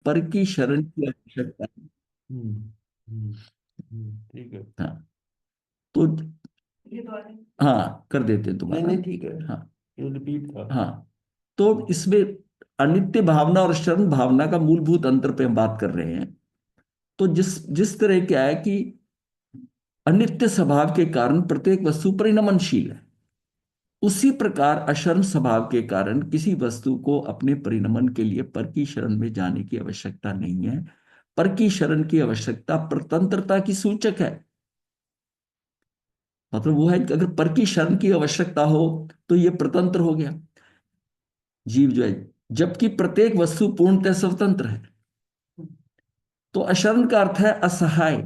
पर की शरण की आवश्यकता। ठीक है। हाँ तो हाँ कर देते हैं नहीं तुम्हारा। नहीं ठीक है, हाँ ये रिपीट था। हाँ। तो इसमें अनित्य भावना और शरण भावना का मूलभूत अंतर पे हम बात कर रहे हैं। तो जिस जिस तरह क्या है कि अनित्य स्वभाव के कारण प्रत्येक वस्तु परिणमनशील है, उसी प्रकार अशरण स्वभाव के कारण किसी वस्तु को अपने परिणमन के लिए पर की शरण में जाने की आवश्यकता नहीं है। पर की शरण की आवश्यकता प्रतंत्रता की सूचक है। मतलब वो है कि अगर पर की शरण की आवश्यकता हो तो ये प्रतंत्र हो गया जीव जो है, जबकि प्रत्येक वस्तु पूर्णतः स्वतंत्र है। तो अशरण का अर्थ है असहाय,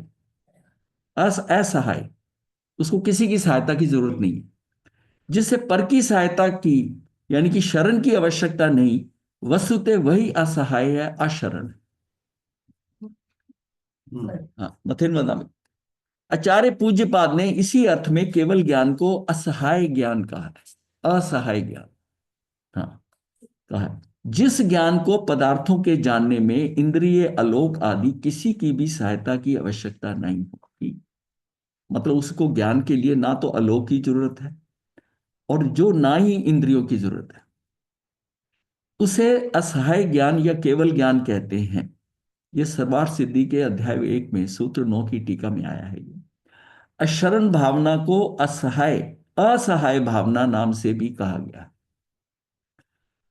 असहाय, उसको किसी की सहायता की जरूरत नहीं है। जिससे पर की सहायता की यानी कि शरण की आवश्यकता नहीं, वस्तुतः वही असहाय है, अशरण है। हाँ मथिन वदा में आचार्य पूज्यपाद ने इसी अर्थ में केवल ज्ञान को असहाय ज्ञान कहा है, असहाय ज्ञान। हाँ कहा है जिस ज्ञान को पदार्थों के जानने में इंद्रिय आलोक आदि किसी की भी सहायता की आवश्यकता नहीं होती। मतलब उसको ज्ञान के लिए ना तो आलोक की जरूरत है और जो ना ही इंद्रियों की जरूरत है, उसे असहाय ज्ञान या केवल ज्ञान कहते हैं। ये सर्वार्थ सिद्धि के अध्याय 1 में सूत्र 9 की टीका में आया है। ये अशरण भावना को असहाय, असहाय भावना नाम से भी कहा गया।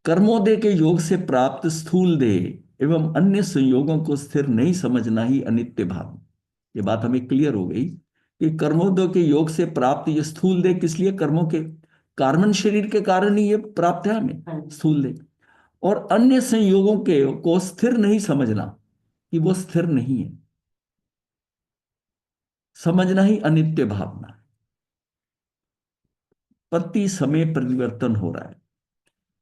कर्मोदय के योग से प्राप्त स्थूल देह एवं अन्य संयोगों को स्थिर नहीं समझना ही अनित्य भाव। ये बात हमें क्लियर हो गई कि कर्मोदय के योग से प्राप्त ये स्थूल देह किस लिए, कर्मों के कार्बन शरीर के कारण ही ये प्राप्त है हमें स्थूल देह। और अन्य संयोगों के को स्थिर नहीं समझना कि वो स्थिर नहीं है, समझना ही अनित्य भावना है। प्रति समय परिवर्तन हो रहा है,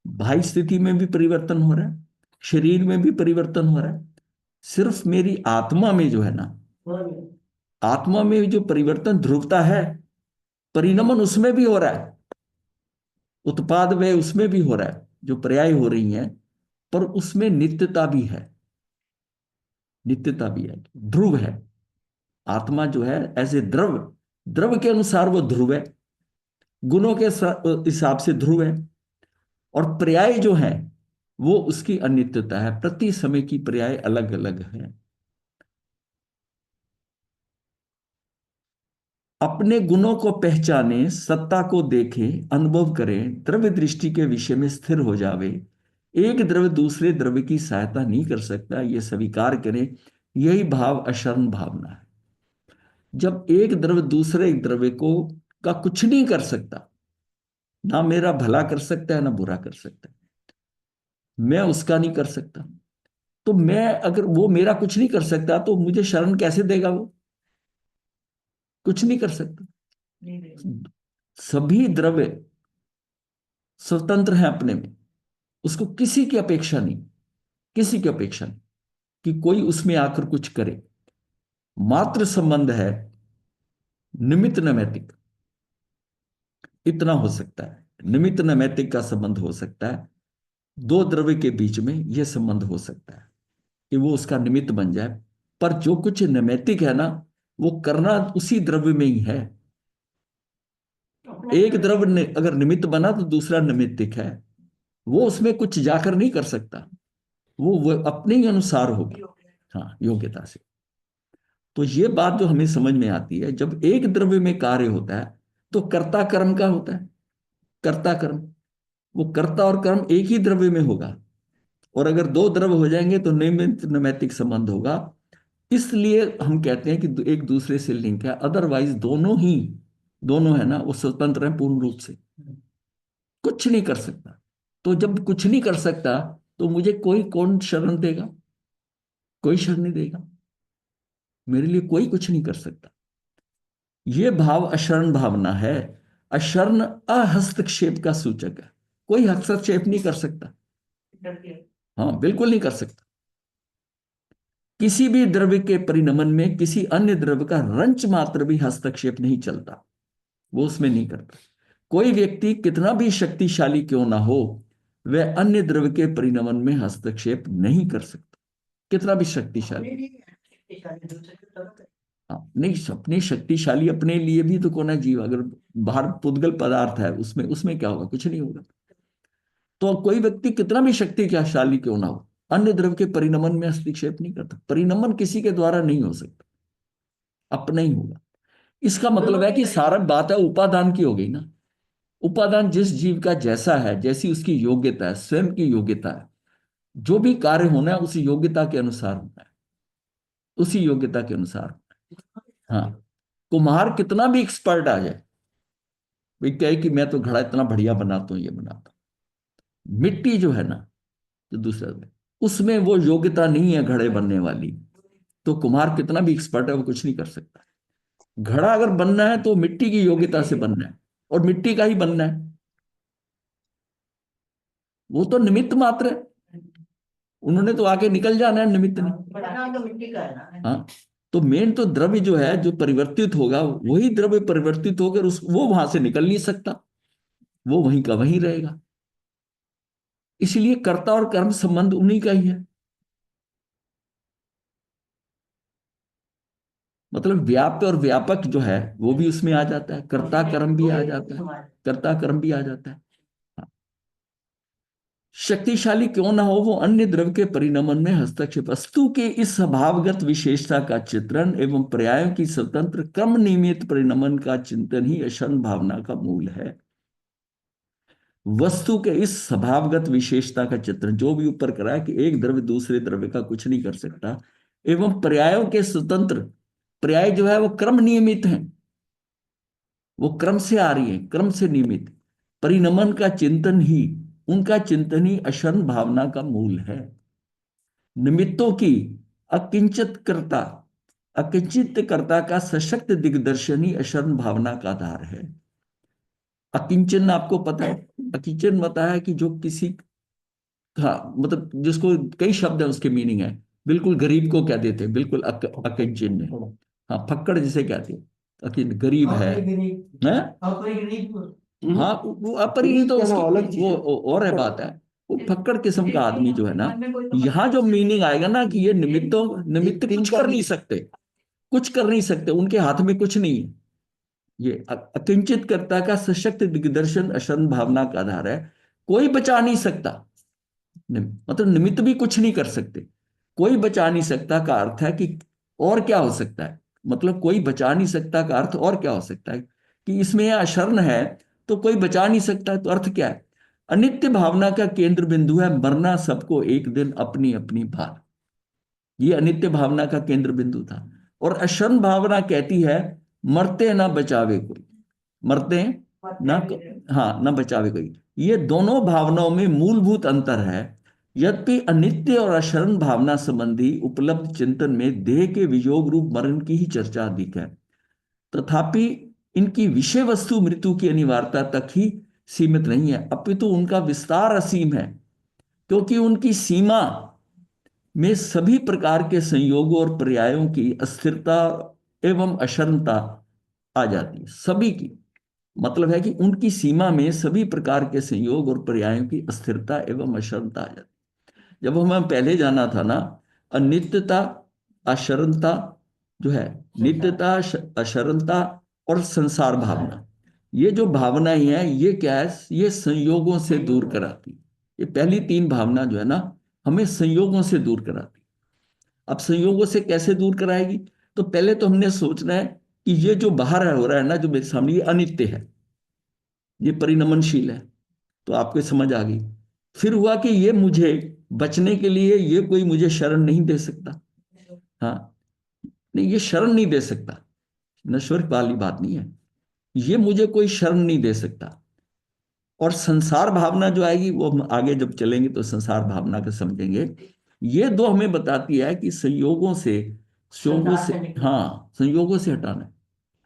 बाह्य स्थिति में भी परिवर्तन हो रहा है, शरीर में भी परिवर्तन हो रहा है। सिर्फ मेरी आत्मा में जो है ना, आत्मा में जो परिवर्तन ध्रुवता है, परिणमन उसमें भी हो रहा है, उत्पाद व्यय उसमें भी हो रहा है, जो पर्याय हो रही हैं, पर उसमें नित्यता भी है, नित्यता भी है, ध्रुव है। आत्मा जो है ऐसे द्रव, द्रव के अनुसार वो ध्रुव है, गुणों के हिसाब से ध्रुव है। और पर्याय जो है वो उसकी अनित्यता है, प्रति समय की पर्याय अलग अलग है। अपने गुणों को पहचाने, सत्ता को देखे, अनुभव करें, द्रव्य दृष्टि के विषय में स्थिर हो जावे। एक द्रव्य दूसरे द्रव्य की सहायता नहीं कर सकता, ये स्वीकार करें। यही भाव अशरण भावना है। जब एक द्रव्य दूसरे एक द्रव्य को का कुछ नहीं कर सकता, ना मेरा भला कर सकता है ना बुरा कर सकता है, मैं उसका नहीं कर सकता, तो मैं अगर वो मेरा कुछ नहीं कर सकता तो मुझे शरण कैसे देगा वो, कुछ नहीं कर सकता। सभी द्रव्य स्वतंत्र हैं अपने में, उसको किसी की अपेक्षा नहीं, किसी की अपेक्षा नहीं कि कोई उसमें आकर कुछ करे। मात्र संबंध है निमित्त नैमित्तिक, इतना हो सकता है, निमित्त नैमित्तिक का संबंध हो सकता है। दो द्रव्य के बीच में यह संबंध हो सकता है कि वो उसका निमित्त बन जाए। पर जो कुछ नैमित्तिक है ना, वो करना उसी द्रव्य में ही है। एक द्रव्य ने अगर निमित्त बना तो दूसरा निमित्तिक है, वो उसमें कुछ जाकर नहीं कर सकता, वो अपने ही अनुसार होगा, हाँ योग्यता से। तो ये बात जो हमें समझ में आती है, जब एक द्रव्य में कार्य होता है तो कर्ता कर्म का होता है, कर्ता कर्म, वो कर्ता और कर्म एक ही द्रव्य में होगा। और अगर दो द्रव्य हो जाएंगे तो नैमित्त नैमित्तिक संबंध होगा। इसलिए हम कहते हैं कि एक दूसरे से लिंक है, अदरवाइज दोनों ही, दोनों है ना वो स्वतंत्र है पूर्ण रूप से, कुछ नहीं कर सकता। तो जब कुछ नहीं कर सकता तो मुझे कोई कौन शरण देगा, कोई शरण नहीं देगा, मेरे लिए कोई कुछ नहीं कर सकता। यह भाव अशरण भावना है। अशरण अहस्तक्षेप का सूचक है, कोई हस्तक्षेप नहीं कर सकता, हाँ बिल्कुल नहीं कर सकता। किसी भी द्रव्य के परिणमन में किसी अन्य द्रव्य का रंच मात्र भी हस्तक्षेप नहीं चलता, वो उसमें नहीं करता। कोई व्यक्ति कितना भी शक्तिशाली क्यों ना हो, वह अन्य द्रव्य के परिणमन में हस्तक्षेप नहीं कर सकता। कितना भी शक्तिशाली। हाँ, नहीं, अपने शक्तिशाली अपने लिए भी तो कौन है जीव, अगर बाहर पुद्गल पदार्थ है उसमें उसमें क्या होगा, कुछ नहीं होगा। तो कोई व्यक्ति कितना भी शक्तिशाली क्यों ना हो, अन्य द्रव्य के परिणमन में हस्तक्षेप नहीं करता। परिणमन किसी के द्वारा नहीं हो सकता, अपना ही होगा। इसका मतलब है कि सारा बात है उपादान की हो गई ना। उपादान जिस जीव का जैसा है, जैसी उसकी योग्यता है, स्वयं की योग्यता है, जो भी कार्य होना है उसी योग्यता के अनुसार होना है, उसी योग्यता के अनुसार। हाँ, कुम्हार कितना भी एक्सपर्ट आ जाए, भाई कहे कि मैं तो घड़ा इतना बढ़िया बनाता हूँ, ये बनाता हूँ, मिट्टी जो है ना, जो दूसरा में, उसमें वो योग्यता नहीं है घड़े बनने वाली, तो कुम्हार कितना भी एक्सपर्ट है वो कुछ नहीं कर सकता। घड़ा अगर बनना है तो मिट्टी की योग्यता से बनना है, और मिट्टी का ही बनना है। वो तो निमित्त मात्र है, उन्होंने तो आके निकल जाना है निमित्त ने। हाँ, तो मेन तो द्रव्य जो है जो परिवर्तित होगा, वही द्रव्य परिवर्तित होकर उस वो वहां से निकल नहीं सकता, वो वहीं का वहीं रहेगा। इसलिए कर्ता और कर्म संबंध उन्हीं का ही है। मतलब व्याप्य और व्यापक जो है वो भी उसमें आ जाता है, कर्ता कर्म भी आ जाता है, कर्ता कर्म भी आ जाता है। हाँ। शक्तिशाली क्यों ना हो, वो अन्य द्रव्य के परिणमन में हस्तक्षेप, वस्तु के इस स्वभावगत विशेषता का चित्रण एवं पर्यायों की स्वतंत्र क्रम नियमित परिणमन का चिंतन ही अशन भावना का मूल है। वस्तु के इस स्वभावगत विशेषता का चित्रण, जो भी ऊपर करा है कि एक द्रव्य दूसरे द्रव्य का कुछ नहीं कर सकता, एवं पर्यायों के स्वतंत्र, पर्याय जो है वो क्रम नियमित है, वो क्रम से आ रही है, क्रम से नियमित परिणमन का चिंतन ही, उनका चिंतन ही अशरण भावना का मूल है। निमित्तों की अकिंचित कर्ता, अकिंचित कर्ता का सशक्त दिग्दर्शन ही अशरण भावना का आधार है। अकिंचन आपको पता है, अकिंचन बताया कि जो किसी, हाँ मतलब जिसको कई शब्द है उसके मीनिंग है, बिल्कुल गरीब को क्या देते हैं, बिल्कुल अकिंचन है। हाँ, फक्कड़ जिसे कहते हैं, गरीब है? हाँ, वो अपरिणीत तो उसकी अलग चीज वो और है बात है। वो फक्कड़ किस्म का आदमी जो है ना, यहाँ जो मीनिंग आएगा ना कि ये निमित्त कुछ कर नहीं सकते, कुछ कर नहीं सकते, उनके हाथ में कुछ नहीं है। ये अकिंचित कर्ता का सशक्त दिग्दर्शन अशरण भावना का आधार है। कोई बचा नहीं सकता, मतलब निमित्त भी कुछ नहीं कर सकते, कोई बचा नहीं सकता का अर्थ है कि और क्या हो सकता है, मतलब कोई बचा नहीं सकता का अर्थ और क्या हो सकता है कि इसमें यह अशरण है, तो कोई बचा नहीं सकता, तो अर्थ क्या है, अनित्य भावना का केंद्र बिंदु है, मरना सबको एक दिन अपनी अपनी भार। ये अनित्य भावना का केंद्र बिंदु था। और अशरण भावना कहती है मरते ना बचावे कोई, मरते ना, हाँ ना बचावे कोई। ये दोनों भावनाओं में मूलभूत अंतर है। यद्यपि अनित्य और अशरण भावना संबंधी उपलब्ध चिंतन में देह के वियोग रूप मरण की ही चर्चा अधिक है, तथापि इनकी विषय वस्तु मृत्यु की अनिवार्यता तक ही सीमित नहीं है, अपितु उनका विस्तार असीम है, क्योंकि उनकी सीमा में सभी प्रकार के संयोगों और पर्यायों की अस्थिरता एवं अशरणता आ जाती है, सभी की। मतलब है कि उनकी सीमा में सभी प्रकार के संयोग और पर्यायों की अस्थिरता एवं अशरणता आ जाती है। जब हमें पहले जाना था ना, अनित्यता, अशरणता जो है, नित्यता, अशरणता और संसार भावना, ये जो भावनाएं हैं ये क्या है, ये संयोगों से दूर कराती। ये पहली तीन भावना जो है ना, हमें संयोगों से दूर कराती। अब संयोगों से कैसे दूर कराएगी, तो पहले तो हमने सोचना है कि ये जो बाहर हो रहा है ना, जो मेरे सामने, ये अनित्य है, ये परिणमनशील है, तो आपको समझ आ गई। फिर हुआ कि ये मुझे बचने के लिए ये कोई मुझे शरण नहीं दे सकता। हाँ, नहीं ये शरण नहीं दे सकता, नश्वर वाली बात नहीं है, ये मुझे कोई शरण नहीं दे सकता। और संसार भावना जो आएगी वो हम आगे जब चलेंगे तो संसार भावना को समझेंगे। ये दो हमें बताती है कि संयोगों से, हाँ संयोगों से हटाना है।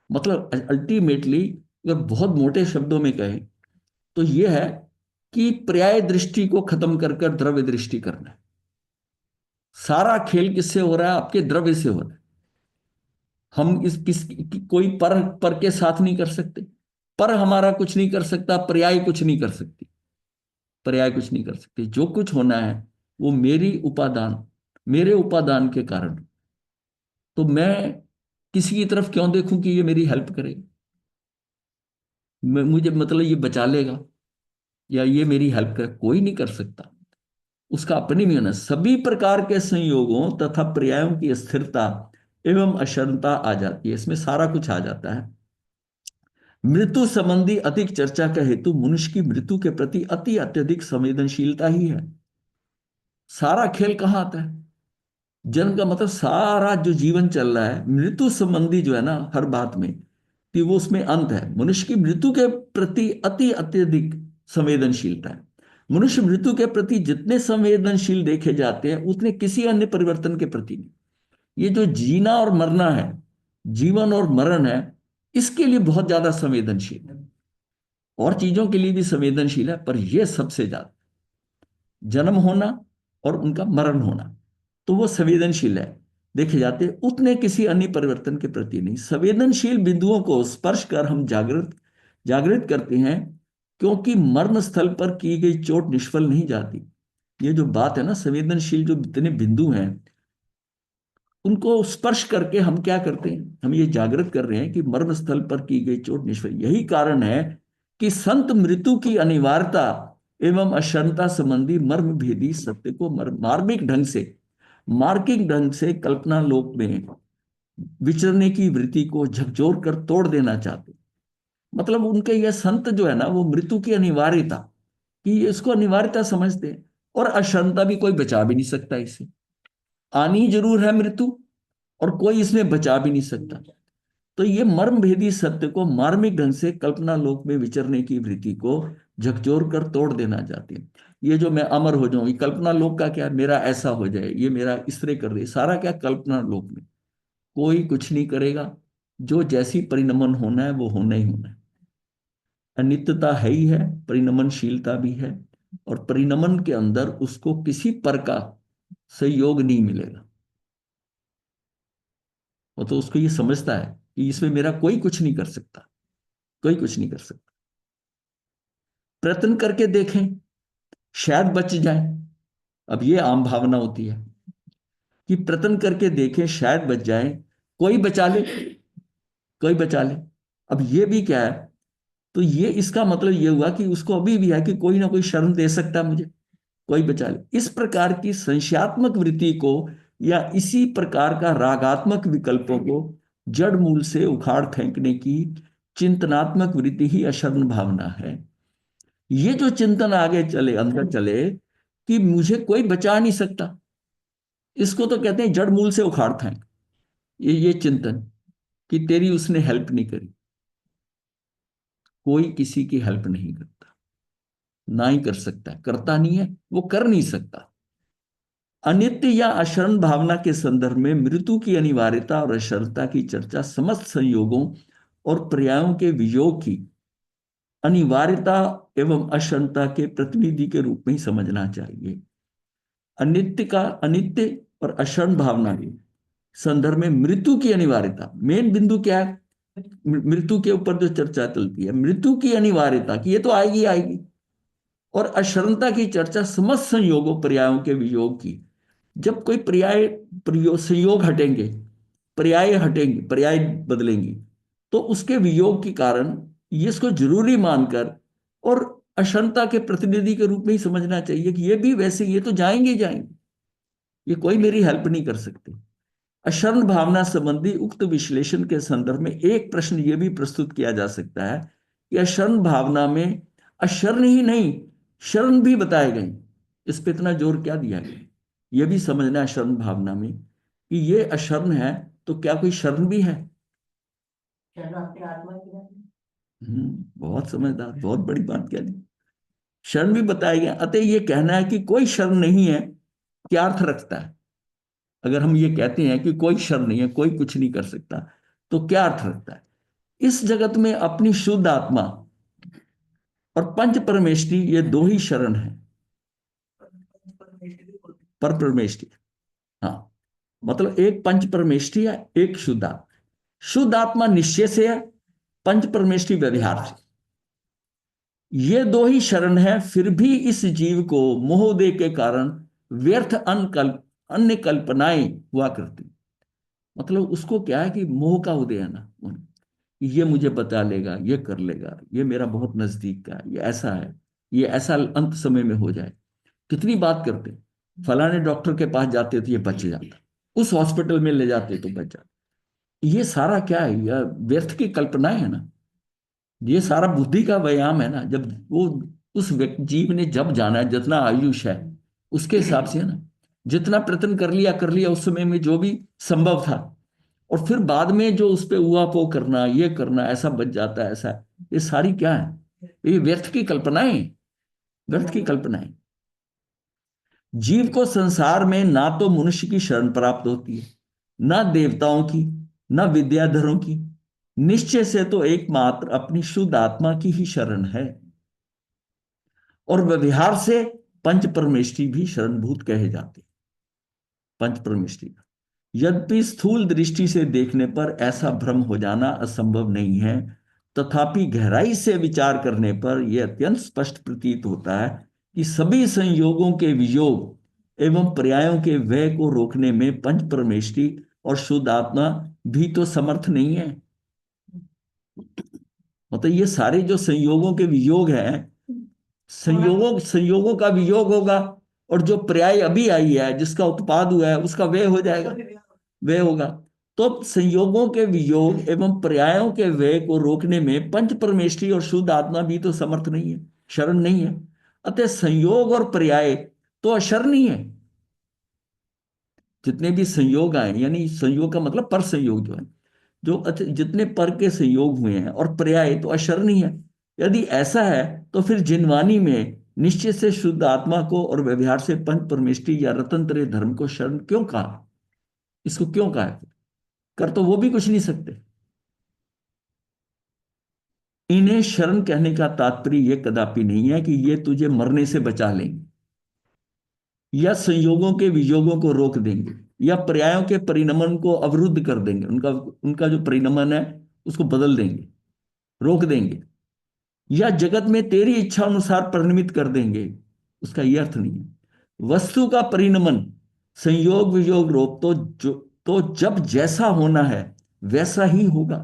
मतलब अल्टीमेटली अगर बहुत मोटे शब्दों में कहें तो ये है कि पर्याय दृष्टि को खत्म कर कर द्रव्य दृष्टि करना है। सारा खेल किससे हो रहा है, आपके द्रव्य से हो रहा है। हम कोई पर के साथ नहीं कर सकते, पर हमारा कुछ नहीं कर सकता, पर्याय कुछ नहीं कर सकती, पर्याय कुछ नहीं कर सकती। जो कुछ होना है वो मेरी उपादान, मेरे उपादान के कारण। तो मैं किसी की तरफ क्यों देखूं कि ये मेरी हेल्प करे, मुझे मतलब ये बचा लेगा या ये मेरी हेल्प करे, कोई नहीं कर सकता। उसका अपनी में होना, सभी प्रकार के संयोगों तथा पर्यायों की स्थिरता एवं अशरणता आ जाती है, इसमें सारा कुछ आ जाता है। मृत्यु संबंधी अधिक चर्चा का हेतु मनुष्य की मृत्यु के प्रति अत्यधिक संवेदनशीलता ही है। सारा खेल कहाँ आता है? जन्म का मतलब सारा जो जीवन चल रहा है मृत्यु संबंधी जो है ना हर बात में, कि वो उसमें अंत है। मनुष्य की मृत्यु के प्रति अत्यधिक संवेदनशीलता है। मनुष्य मृत्यु के प्रति जितने संवेदनशील देखे जाते हैं उतने किसी अन्य परिवर्तन के प्रति नहीं। ये जो जीना और मरना है, जीवन और मरण है, इसके लिए बहुत ज्यादा संवेदनशील है। और चीजों के लिए भी संवेदनशील है, पर यह सबसे ज्यादा, जन्म होना और उनका मरण होना, तो वो संवेदनशील है देखे जाते, उतने किसी अन्य परिवर्तन के प्रति नहीं। संवेदनशील बिंदुओं को स्पर्श कर हम जागृत जागृत करते हैं, क्योंकि मर्म स्थल पर की गई चोट निष्फल नहीं जाती। ये जो बात है ना, संवेदनशील जो जितने बिंदु हैं उनको स्पर्श करके हम क्या करते हैं, हम ये जागृत कर रहे हैं कि मर्म स्थल पर की गई चोट निष्फल। यही कारण है कि संत मृत्यु की अनिवार्यता एवं अक्षरता संबंधी मर्म भेदी सत्य को मार्मिक ढंग से कल्पना लोक में विचरने की वृत्ति को झकझोर कर तोड़ देना चाहते। मतलब उनके ये संत जो है ना, वो मृत्यु की अनिवार्यता, कि इसको अनिवार्यता समझते हैं, और अक्षरता भी कोई बचा भी नहीं सकता इसे। आनी जरूर है मृत्यु, और कोई इसमें बचा भी नहीं सकता। तो ये मर्म भेदी सत्य को मार्मिक ढंग से कल्पना लोक में विचरने की वृत्ति को झकझोर कर तोड़ देना चाहती है। ये जो मैं अमर हो जाऊं, ये कल्पना लोक का क्या, मेरा ऐसा हो जाए, ये मेरा इस तरह कर दे, सारा क्या कल्पना लोक में। कोई कुछ नहीं करेगा, जो जैसी परिणमन होना है वो होना ही होना है। अनित्यता है ही है, परिणमनशीलता भी है, और परिणमन के अंदर उसको किसी पर का सहयोग नहीं मिलेगा। वो तो उसको ये समझता है कि इसमें मेरा कोई कुछ नहीं कर सकता, कोई कुछ नहीं कर सकता। प्रयत्न करके देखें, शायद बच जाए। अब ये आम भावना होती है कि प्रयत्न करके देखें, शायद बच जाए, कोई बचा ले, कोई बचा ले। अब ये भी क्या है, तो ये इसका मतलब ये हुआ कि उसको अभी भी है कि कोई ना कोई शरण दे सकता है मुझे, कोई बचा ले। इस प्रकार की संशयात्मक वृत्ति को या इसी प्रकार का रागात्मक विकल्पों को जड़ मूल से उखाड़ फेंकने की चिंतनात्मक वृत्ति ही अशरण भावना है। ये जो चिंतन आगे चले, अंदर चले, कि मुझे कोई बचा नहीं सकता, इसको तो कहते हैं जड़ मूल से उखाड़ फेंक। ये चिंतन कि तेरी उसने हेल्प नहीं करी, कोई किसी की हेल्प नहीं करता, ना ही कर सकता है, करता नहीं है, वो कर नहीं सकता। अनित्य या अशरण भावना के संदर्भ में मृत्यु की अनिवार्यता और अशरणता की चर्चा समस्त संयोगों और पर्यायों के वियोग की अनिवार्यता एवं अशरणता के प्रतिनिधि के रूप में ही समझना चाहिए। अनित्य और अशरण भावना के संदर्भ में मृत्यु की अनिवार्यता, मेन बिंदु क्या है, मृत्यु के ऊपर जो चर्चा चलती है, मृत्यु की अनिवार्यता कि ये तो आएगी आएगी, और अशरणता की चर्चा समस्त संयोगों पर्यायों के वियोग की। जब कोई संयोग हटेंगे, पर्याय बदलेंगी, तो उसके वियोग के कारण ये इसको जरूरी मानकर और अशरणता के प्रतिनिधि के रूप में ही समझना चाहिए कि ये भी वैसे, ये तो जाएंगे ही जाएंगे, ये कोई मेरी हेल्प नहीं कर सकते। अशरण भावना संबंधी उक्त विश्लेषण के संदर्भ में एक प्रश्न यह भी प्रस्तुत किया जा सकता है कि अशरण भावना में अशरण ही नहीं, शरण भी बताए गए। इस पे इतना जोर क्या दिया गया, यह भी समझना है अशरण भावना में कि ये अशरण है, तो क्या कोई शरण भी है? बहुत समझदार, बहुत बड़ी बात कह दी। शरण भी बताया गया, अतः ये कहना है कि कोई शरण नहीं है, क्या अर्थ रखता है? अगर हम ये कहते हैं कि कोई शरण नहीं है, कोई कुछ नहीं कर सकता, तो क्या अर्थ रखता है? इस जगत में अपनी शुद्ध आत्मा और पंच परमेष्टि, ये दो ही शरण है। पर परमेष्टि, हाँ, मतलब एक पंच परमेष्टि है, एक शुद्ध आत्मा। शुद्ध आत्मा निश्चय से है, पंच परमेष्टि व्यवहार से। ये दो ही शरण है, फिर भी इस जीव को मोहदय के कारण व्यर्थ अन्य कल्पनाएं हुआ करती। मतलब उसको क्या है कि मोह का उदय है ना, ये मुझे बता लेगा, ये कर लेगा, ये मेरा बहुत नजदीक का है, ये ऐसा है, ये ऐसा अंत समय में हो जाए। कितनी बात करते, फलाने डॉक्टर के पास जाते तो ये बच जाता, उस हॉस्पिटल में ले जाते तो बच जाता। ये सारा क्या है, यह व्यर्थ की कल्पनाएं है ना, ये सारा बुद्धि का व्यायाम है ना। जब वो उस जीव ने जब जाना है, जितना आयुष है उसके हिसाब से है ना, जितना प्रयत्न कर लिया उस समय में जो भी संभव था, और फिर बाद में जो उस पे हुआ वो करना, ये करना, ऐसा बच जाता है, ऐसा। ये सारी क्या है, ये व्यर्थ की कल्पनाएं, व्यर्थ की कल्पनाएं। जीव को संसार में ना तो मनुष्य की शरण प्राप्त होती है, ना देवताओं की, ना विद्याधरों की। निश्चय से तो एकमात्र अपनी शुद्ध आत्मा की ही शरण है। और व्यवहार से पंच परमेष्ठी भी शरणभूत कहे जाते हैं। पंच परमेष्ठी का, यद्यपि स्थूल दृष्टि से देखने पर ऐसा भ्रम हो जाना असंभव नहीं है, तथापि गहराई से विचार करने पर यह अत्यंत स्पष्ट प्रतीत होता है कि सभी संयोगों के वियोग एवं पर्यायों के व्यय को रोकने में पंच परमेष्ठी और शुद्ध आत्मा भी तो समर्थ नहीं है। मतलब ये सारे जो संयोगों के वियोग हैं, संयोगों संयोगों का वियोग होगा, और जो पर्याय अभी आई है, जिसका उत्पाद हुआ है, उसका व्यय हो जाएगा, व्यय होगा। तो संयोगों के वियोग एवं पर्यायों के व्यय को रोकने में पंच परमेष्ठी और शुद्ध आत्मा भी तो समर्थ नहीं है, शरण नहीं है। अतः संयोग और पर्याय तो अशरणीय है। जितने भी संयोग आए, यानी संयोग का मतलब पर संयोग जो है, जो जितने पर के संयोग हुए हैं और पर्याय, तो अशरणीय है। यदि ऐसा है तो फिर जिनवानी में निश्चय से शुद्ध आत्मा को और व्यवहार से पंच परमेष्ठी या रतंत्र धर्म को शरण क्यों कहा, इसको क्यों कहा है? कर तो वो भी कुछ नहीं सकते। इन्हें शरण कहने का तात्पर्य यह कदापि नहीं है कि ये तुझे मरने से बचा लेंगे, या संयोगों के वियोगों को रोक देंगे, या पर्यायों के परिणमन को अवरुद्ध कर देंगे, उनका उनका जो परिणमन है उसको बदल देंगे, रोक देंगे, या जगत में तेरी इच्छा अनुसार परिणमित कर देंगे। उसका यह अर्थ नहीं है। वस्तु का परिणमन, संयोग वियोग रोग तो जब जैसा होना है वैसा ही होगा।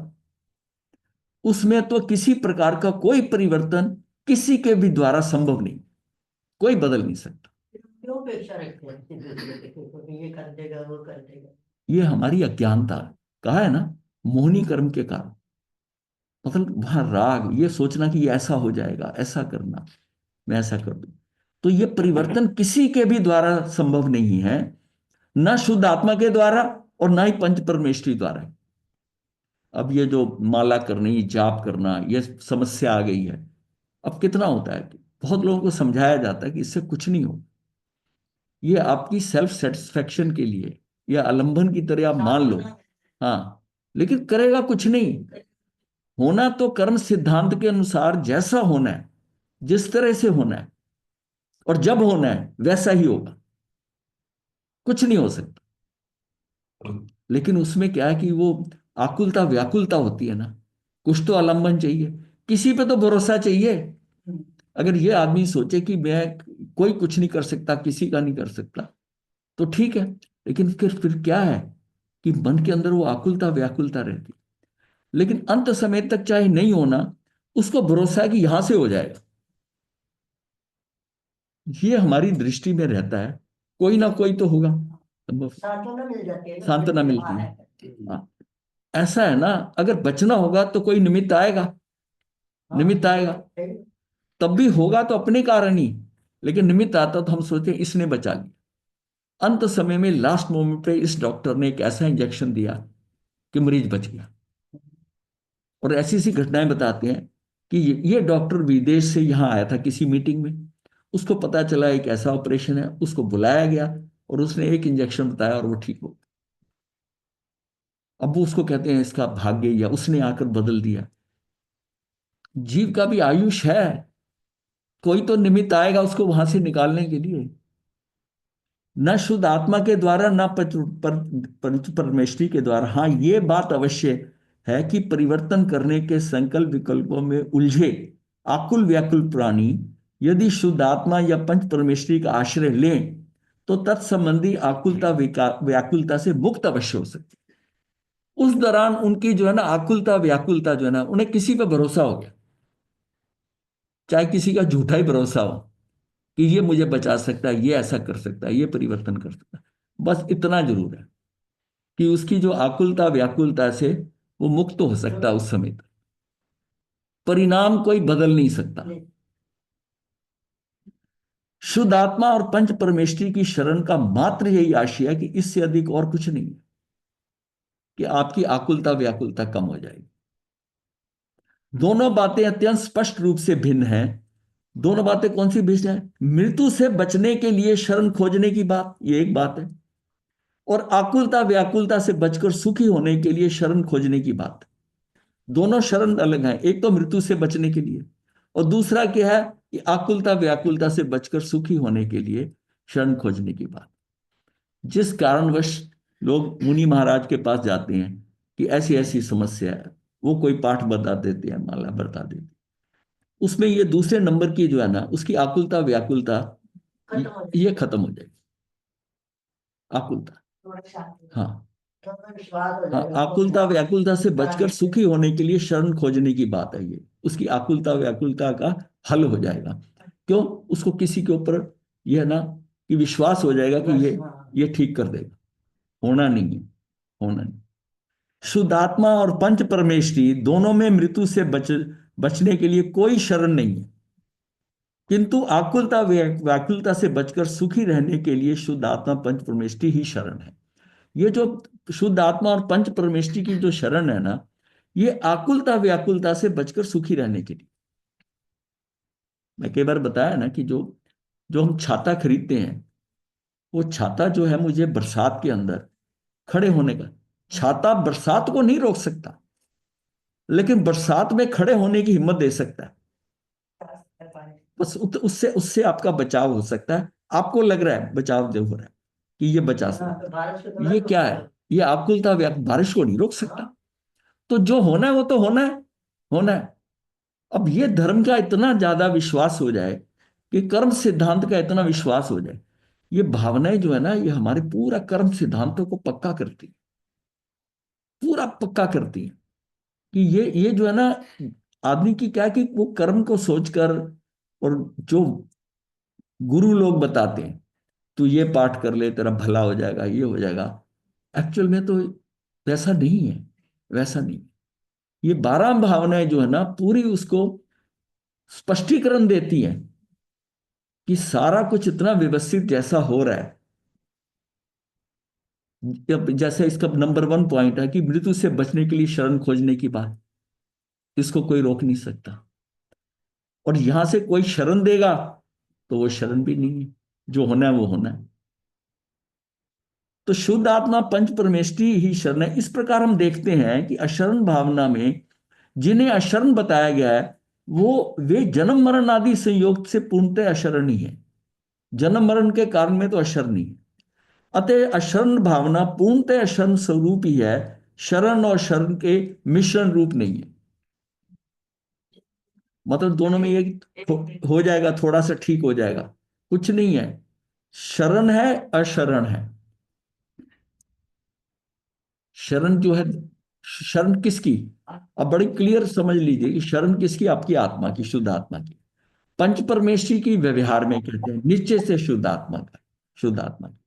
उसमें तो किसी प्रकार का कोई परिवर्तन किसी के भी द्वारा संभव नहीं, कोई बदल नहीं सकता। क्यों अपेक्षा रखते हैं कि दूसरे के देखो ये कर देगा वो कर देगा। ये हमारी अज्ञानता है। कहा है ना, मोहनी कर्म के कारण। मतलब वहां राग, ये सोचना कि ये ऐसा हो जाएगा, ऐसा करना, मैं ऐसा कर दूं। तो ये परिवर्तन किसी के भी द्वारा संभव नहीं है, ना शुद्ध आत्मा के द्वारा और ना ही पंच परमेष्ठी द्वारा। अब ये जो माला करनी, जाप करना, ये समस्या आ गई है। अब कितना होता है कि बहुत लोगों को समझाया जाता है कि इससे कुछ नहीं हो, ये आपकी सेल्फ सेटिस्फेक्शन के लिए या आलंबन की तरह आप मान लो। हाँ, लेकिन करेगा कुछ नहीं। होना तो कर्म सिद्धांत के अनुसार जैसा होना है, जिस तरह से होना है, और जब होना है वैसा ही होगा, कुछ नहीं हो सकता। लेकिन उसमें क्या है कि वो आकुलता व्याकुलता होती है ना, कुछ तो आलंबन चाहिए, किसी पे तो भरोसा चाहिए। अगर ये आदमी सोचे कि मैं कोई कुछ नहीं कर सकता, किसी का नहीं कर सकता, तो ठीक है। लेकिन फिर क्या है कि मन के अंदर वो आकुलता व्याकुलता रहती। लेकिन अंत समय तक चाहे नहीं होना, उसको भरोसा है कि यहां से हो जाएगा। ये हमारी दृष्टि में रहता है, कोई ना कोई तो होगा, सांत्वना मिल जाती है ना, सांत्वना मिलती है। हाँ, ऐसा है ना, अगर बचना होगा तो कोई निमित्त आएगा, निमित्त आएगा, तब भी होगा तो अपने कारण ही। लेकिन निमित्त आता तो हम सोचते हैं इसने बचा लिया। अंत समय में लास्ट मोमेंट पे इस डॉक्टर ने एक ऐसा इंजेक्शन दिया कि मरीज बच गया। और ऐसी सी घटनाएं बताते हैं कि ये डॉक्टर विदेश से यहाँ आया था किसी मीटिंग में, उसको पता चला एक ऐसा ऑपरेशन है, उसको बुलाया गया और उसने एक इंजेक्शन बताया और वो ठीक हो गया। अब वो उसको कहते हैं इसका भाग्य, या उसने आकर बदल दिया। जीव का भी आयुष है, कोई तो निमित्त आएगा उसको वहां से निकालने के लिए। न शुद्ध आत्मा के द्वारा, न पंच परमेष्ठी के द्वारा। हाँ, ये बात अवश्य है कि परिवर्तन करने के संकल्प विकल्पों में उलझे आकुल व्याकुल प्राणी यदि शुद्ध आत्मा या पंच परमेष्ठी का आश्रय लें, तो तत्संबंधी आकुलता व्याकुलता से मुक्त अवश्य हो सकती है। उस दौरान उनकी जो है ना आकुलता व्याकुलता जो है ना, उन्हें किसी पे भरोसा हो गया, चाहे किसी का झूठा ही भरोसा हो कि ये मुझे बचा सकता है, ये ऐसा कर सकता है, ये परिवर्तन कर सकता है। बस इतना जरूर है कि उसकी जो आकुलता व्याकुलता से वो मुक्त हो सकता है उस समय तक। परिणाम कोई बदल नहीं सकता। शुद्ध आत्मा और पंच परमेष्ठी की शरण का मात्र यही आशय है कि इससे अधिक और कुछ नहीं है, कि आपकी आकुलता व्याकुलता कम हो जाएगी। दोनों बातें अत्यंत स्पष्ट रूप से भिन्न हैं। दोनों बातें कौन सी भिन्न है? मृत्यु से बचने के लिए शरण खोजने की बात, ये एक बात है, और आकुलता व्याकुलता से बचकर सुखी होने के लिए शरण खोजने की बात। दोनों शरण अलग हैं। एक तो मृत्यु से बचने के लिए, और दूसरा क्या है कि आकुलता व्याकुलता से बचकर सुखी होने के लिए शरण खोजने की बात। जिस कारणवश लोग मुनि महाराज के पास जाते हैं कि ऐसी ऐसी समस्या है, वो कोई पाठ बता देते हैं, माला बता देते हैं, उसमें ये दूसरे नंबर की जो है ना उसकी आकुलता व्याकुलता ये खत्म हो जाएगी। आकुलता, हाँ विश्वास हो हाँ, जाएगा आकुलता व्याकुलता से बचकर सुखी होने के लिए शरण खोजने की बात है। ये उसकी आकुलता व्याकुलता का हल हो जाएगा। क्यों? उसको किसी के ऊपर यह ना कि विश्वास हो जाएगा कि ये ठीक कर देगा। होना नहीं है, होना नहीं। शुद्धात्मा और पंच परमेष्ठी दोनों में मृत्यु से बचने के लिए कोई शरण नहीं है, किंतु आकुलता व्याकुलता से बचकर सुखी रहने के लिए शुद्ध आत्मा पंच परमेष्ठी ही शरण है। ये जो शुद्ध आत्मा और पंच परमेष्ठी की जो शरण है ना, ये आकुलता व्याकुलता से बचकर सुखी रहने के लिए। मैं कई बार बताया ना कि जो जो हम छाता खरीदते हैं, वो छाता जो है मुझे बरसात के अंदर खड़े होने का, छाता बरसात को नहीं रोक सकता, लेकिन बरसात में खड़े होने की हिम्मत दे सकता है। बस उससे उससे आपका बचाव हो सकता है। आपको लग रहा है बचाव हो रहा है कि ये बचा सकता है। ये क्या है? ये आकुलता बारिश को नहीं रोक सकता। तो जो होना है वो तो होना है, होना है। अब ये धर्म का इतना ज्यादा विश्वास हो जाए कि कर्म सिद्धांत का इतना विश्वास हो जाए, ये भावनाएं जो है ना ये हमारे पूरा कर्म सिद्धांतों को पक्का करती है, पूरा पक्का करती है। कि ये जो है ना आदमी की क्या है कि वो कर्म को सोचकर, और जो गुरु लोग बताते हैं तू ये पाठ कर ले तेरा भला हो जाएगा, ये हो जाएगा, एक्चुअल में तो वैसा नहीं है, वैसा नहीं। ये 12 भावनाएं जो है ना पूरी उसको स्पष्टीकरण देती हैं कि सारा कुछ इतना व्यवस्थित जैसा हो रहा है। जैसे इसका नंबर 1 पॉइंट है कि मृत्यु से बचने के लिए शरण खोजने की बात, इसको कोई रोक नहीं सकता। और यहां से कोई शरण देगा तो वो शरण भी नहीं है, जो होना है वो होना है। तो शुद्ध आत्मा पंच परमेष्ठी ही शरण है। इस प्रकार हम देखते हैं कि अशरण भावना में जिन्हें अशरण बताया गया है, वो वे जन्म मरण आदि संयोग से पूर्णतः अशरण ही है। जन्म मरण के कारण में तो अशरण ही है। अतः अशरण भावना पूर्णतः अशरण स्वरूप ही है, शरण और शरण के मिश्रण रूप नहीं है। मतलब दोनों में ये हो जाएगा, थोड़ा सा ठीक हो जाएगा, कुछ नहीं है। शरण है, अशरण है। शरण जो है, शरण किसकी? अब बड़ी क्लियर समझ लीजिए कि शरण किसकी? आपकी आत्मा की, शुद्ध आत्मा की। पंच परमेष्ठी की व्यवहार में कहते हैं निश्चय से शुद्ध आत्मा का, शुद्ध आत्मा की।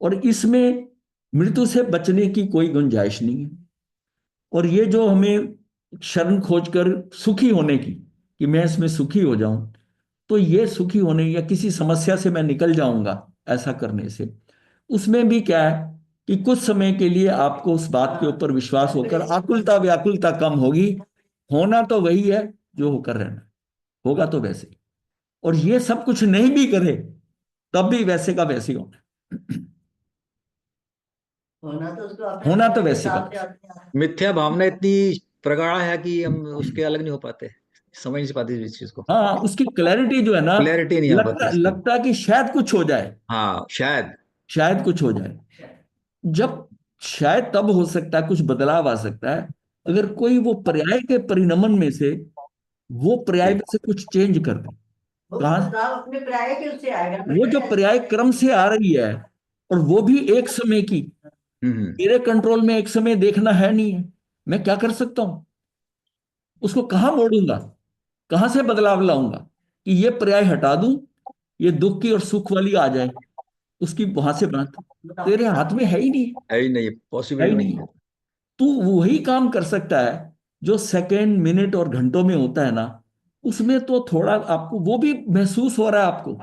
और इसमें मृत्यु से बचने की कोई गुंजाइश नहीं है। और ये जो हमें शरण खोजकर सुखी होने की, कि मैं इसमें सुखी हो जाऊं, तो ये सुखी होने या किसी समस्या से मैं निकल जाऊंगा ऐसा करने से, उसमें भी क्या है कि कुछ समय के लिए आपको उस बात के ऊपर विश्वास होकर आकुलता व्याकुलता कम होगी। होना तो वही है जो होकर रहना, होगा तो वैसे ही। और ये सब कुछ नहीं भी करे तब भी वैसे का वैसे ही होना, होना तो उसको अपने होना तो अपने वैसे का हिसाब से वैसे। अपने मिथ्या भावना इतनी प्रगाढ़ है कि हम उसके अलग नहीं हो पाते, समझ नहीं पाते इस चीज को। हाँ, उसकी क्लैरिटी जो है ना, क्लैरिटी नहीं आ पाती लगता इसकी। लगता कि शायद कुछ हो जाए, हाँ शायद। शायद कुछ हो जाए। जब शायद तब हो सकता है, कुछ बदलाव आ सकता है अगर कोई वो पर्याय के परिणमन में से, वो पर्याय में से कुछ चेंज कर दे। वो कहाँ? बदलाव अपने पर्याय के उससे आएगा। वो जो पर्याय क्रम से आ रही है, और वो भी एक समय की, हम्म। मेरे कंट्रोल में एक समय देखना है नहीं है। मैं क्या कर सकता हूं? उसको कहाँ मोड़ूंगा? कहाँ से बदलाव लाऊंगा कि ये पर्याय हटा दूं, ये दुख की और सुख वाली आ जाए, उसकी वहां से बात तेरे हाथ में है ही नहीं। है ही नहीं, है पॉसिबल ही नहीं नहीं। है। तू वही काम कर सकता है जो सेकंड, मिनट और घंटों में होता है ना। उसमें तो थोड़ा आपको वो भी महसूस हो रहा है आपको,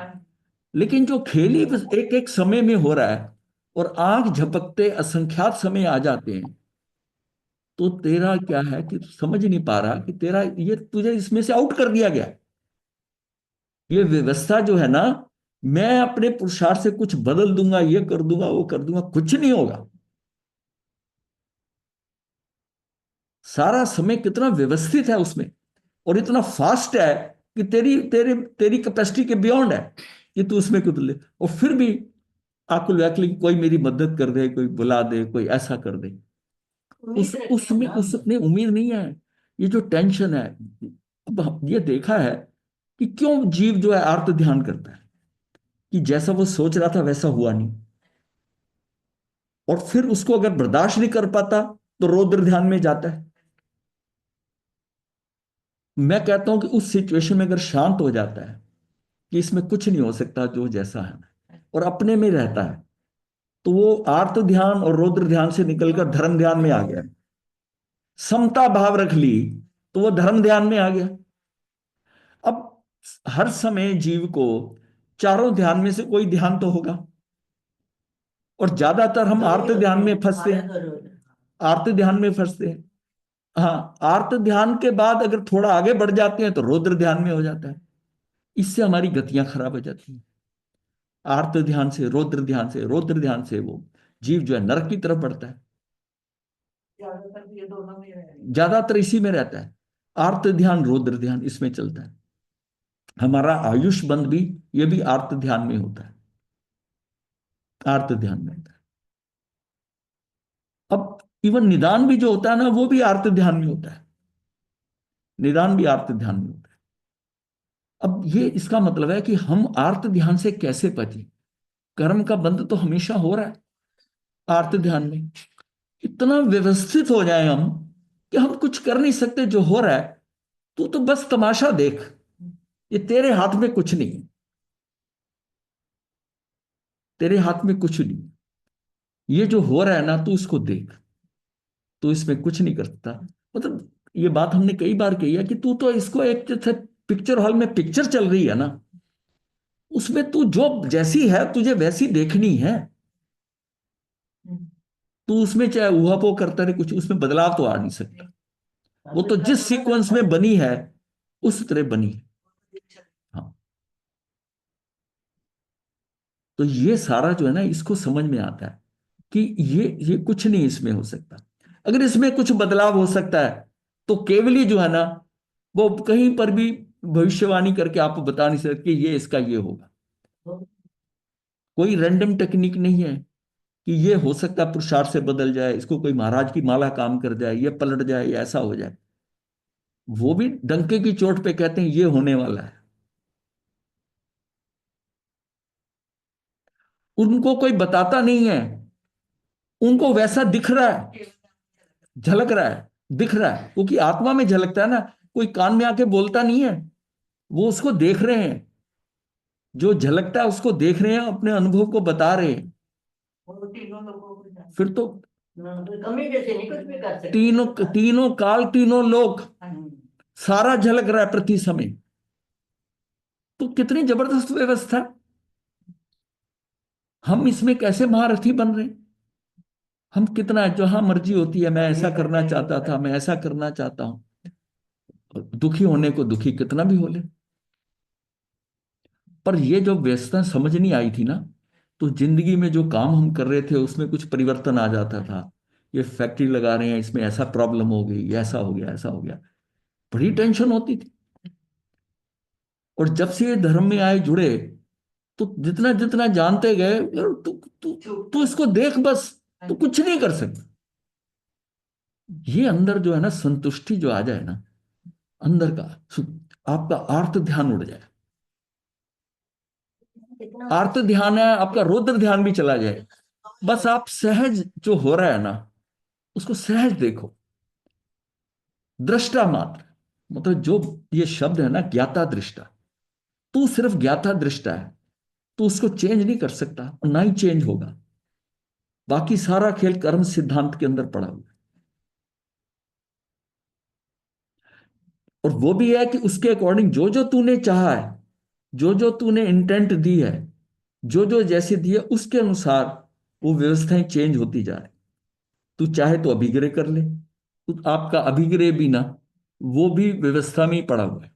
लेकिन जो खेल ही एक एक समय में हो रहा है, और आंख झपकते असंख्यात समय आ जाते हैं, तो तेरा क्या है कि तू समझ नहीं पा रहा कि तेरा ये तुझे इसमें से आउट कर दिया गया। ये व्यवस्था जो है ना, मैं अपने पुरुषार्थ से कुछ बदल दूंगा, ये कर दूंगा, वो कर दूंगा, कुछ नहीं होगा। सारा समय कितना व्यवस्थित है उसमें, और इतना फास्ट है कि तेरी तेरे तेरी कैपेसिटी के बियॉन्ड है कि तू उसमें कुछ ले। और फिर भी आकुल व्याकुल, कोई मेरी मदद कर दे, कोई बुला दे, कोई ऐसा कर दे। उम्मीद रखते हैं उसमें ना। उसने उम्मीद नहीं है। ये जो टेंशन है, अब ये देखा है कि क्यों जीव जो है आर्त ध्यान करता है, कि जैसा वो सोच रहा था वैसा हुआ नहीं, और फिर उसको अगर बर्दाश्त नहीं कर पाता तो रौद्र ध्यान में जाता है। मैं कहता हूं कि उस सिचुएशन में अगर शांत हो जाता है कि इसमें कुछ नहीं हो सकता जो जैसा है, और अपने में रहता है, तो वो आर्त ध्यान और रौद्र ध्यान से निकलकर धर्म ध्यान में आ गया। समता भाव रख ली तो वो धर्म ध्यान में आ गया। अब हर समय जीव को चारों ध्यान में से कोई ध्यान तो होगा, और ज्यादातर हम आर्त ध्यान में फंसते हैं। आर्त ध्यान में फंसते हैं। हाँ, आर्त ध्यान के बाद अगर थोड़ा आगे बढ़ जाते हैं तो रौद्र ध्यान में हो जाता है। इससे हमारी गतियां खराब हो जाती हैं। आर्त ध्यान से रौद्र ध्यान से, रौद्र ध्यान से वो जीव जो है नरक की तरफ बढ़ता है। ज्यादातर ये दोनों में रहेंगे। ज्यादातर इसी में रहता है। आर्त ध्यान रौद्र ध्यान इसमें चलता है। हमारा आयुष बंद भी, ये भी आर्त ध्यान में होता है। आर्त ध्यान में होता है। अब इवन निदान भी जो होता है ना, वो भी आर्त ध्यान में होता है। निदान भी आर्त ध्यान में होता है। अब ये इसका मतलब है कि हम आर्त ध्यान से कैसे बचें। कर्म का बंध तो हमेशा हो रहा है आर्त ध्यान में। इतना व्यवस्थित हो जाए हम कि हम कुछ कर नहीं सकते जो हो रहा है। तू तो बस तमाशा देख, ये तेरे हाथ में कुछ नहीं है। तेरे हाथ में कुछ नहीं। ये जो हो रहा है ना, तू इसको देख। तू इसमें कुछ नहीं कर सकता। मतलब ये बात हमने कई बार कही है कि तू तो इसको एक जैसे पिक्चर हॉल में पिक्चर चल रही है ना, उसमें तू जो जैसी है तुझे वैसी देखनी है। तू उसमें चाहे ऊहापोह करता रहे, कुछ उसमें बदलाव तो आ नहीं सकता। वो तो जिस सीक्वेंस में बनी है उस तरह बनी है। हाँ, तो ये सारा जो है ना, इसको समझ में आता है कि ये कुछ नहीं इसमें हो सकता। अगर इसमें कुछ बदलाव हो सकता है तो केवल ही जो है ना, वो कहीं पर भी भविष्यवाणी करके आप बता नहीं सकते कि ये इसका ये होगा। कोई रैंडम टेक्निक नहीं है कि ये हो सकता है पुरुषार्थ से बदल जाए, इसको कोई महाराज की माला काम कर जाए, ये पलट जाए, ये ऐसा हो जाए। वो भी डंके की चोट पे कहते हैं ये होने वाला है। उनको कोई बताता नहीं है। उनको वैसा दिख रहा है, झलक रहा है, दिख रहा है, क्योंकि आत्मा में झलकता है ना। कोई कान में आके बोलता नहीं है। वो उसको देख रहे हैं। जो झलकता है उसको देख रहे हैं, अपने अनुभव को बता रहे हैं। वो तीनों लोगों को जान- फिर तो कमी जैसे नहीं कुछ भी कर सकते। तीनों तीनों काल, तीनों लोक, सारा झलक रहा है प्रति समय। तो कितनी जबरदस्त व्यवस्था। हम इसमें कैसे महारथी बन रहे हैं। हम कितना जहां मर्जी होती है, मैं ऐसा करना चाहता था, मैं ऐसा करना चाहता हूं। दुखी होने को दुखी कितना भी हो ले। पर ये जो व्यवस्था समझ नहीं आई थी ना, तो जिंदगी में जो काम हम कर रहे थे उसमें कुछ परिवर्तन आ जाता था। ये फैक्ट्री लगा रहे हैं, इसमें ऐसा प्रॉब्लम हो गई, ऐसा हो गया, ऐसा हो गया। बड़ी टेंशन होती थी। और जब से ये धर्म में आए, जुड़े, तो जितना जितना जानते गए, यार तू तू तू इसको देख बस, तू कुछ नहीं कर सकता। ये अंदर जो है ना, संतुष्टि जो आ जाए ना, अंदर का आपका आर्त ध्यान उड़ जाए। कितना आर्त ध्यान है, आपका रौद्र ध्यान भी चला जाएगा। बस आप सहज जो हो रहा है ना, उसको सहज देखो, दृष्टा मात्र। मतलब जो ये शब्द है ना, ज्ञाता दृष्टा, तू सिर्फ ज्ञाता दृष्टा है, तू उसको चेंज नहीं कर सकता और ना ही चेंज होगा। बाकी सारा खेल कर्म सिद्धांत के अंदर पड़ा हुआ है। और वो भी है कि उसके अकॉर्डिंग जो जो तूने चाहा है, जो जो तूने इंटेंट दी है, जो जो जैसे दी है, उसके अनुसार वो व्यवस्थाएं चेंज होती जा रही। तू चाहे तो अभिग्रह कर ले, तो आपका अभिग्रह भी ना, वो भी व्यवस्था में ही पड़ा हुआ है।